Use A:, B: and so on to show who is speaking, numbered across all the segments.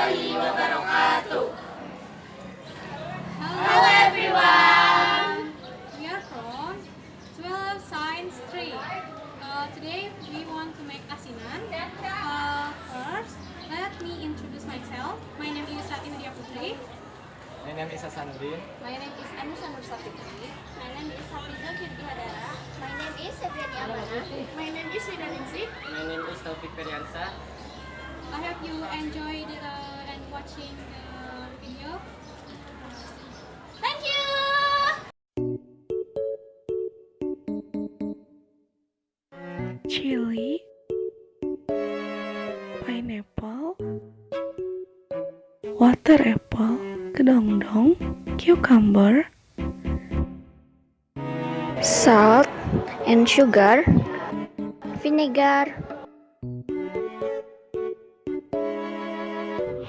A: warahmatullahi wabarakatuh. Hello everyone.
B: We are from 12 Science 3. Today we want to make asinan. First, let me introduce myself. My name is Ratih Putri.
C: My name is Hasanudin.
A: My name is Anisa Nursafitri. My name is Hafiza, Virgi, Hadara. My name is Seviani Amanah. My name is Wida Ningsih.
C: My name is Taufik Feriansyah.
B: I hope you enjoyed and watching the video.
A: Thank you.
D: Chilli, pineapple, water apple, kedondong, cucumber,
A: Salt and sugar, vinegar.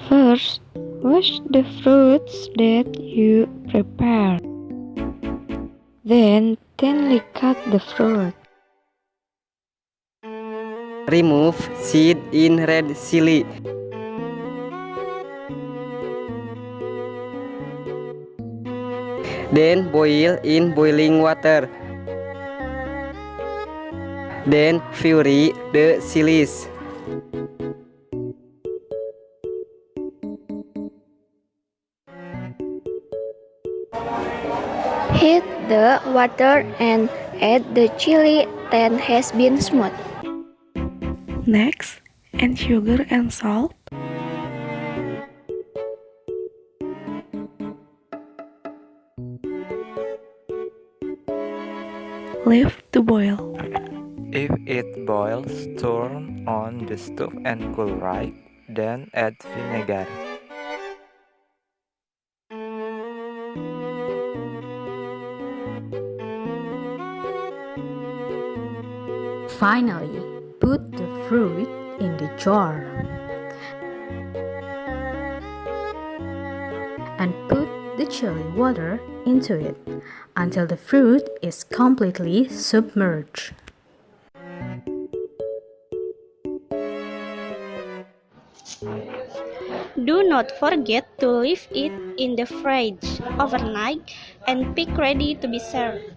D: First, wash the fruits that you prepare. Then, thinly cut the fruit.
C: Remove seed in red chilli. Then boil in boiling water. Then puree the chillies.
A: Heat the water and add the chilli that has been smooth.
D: Next, add sugar and salt. Leave to boil.
E: If it boils, turn on the stove and cool right, then add vinegar.
F: Finally, put the fruit in the jar and put the chili water into it until the fruit is completely submerged.
G: Do not forget to leave it in the fridge overnight and pick ready to be served.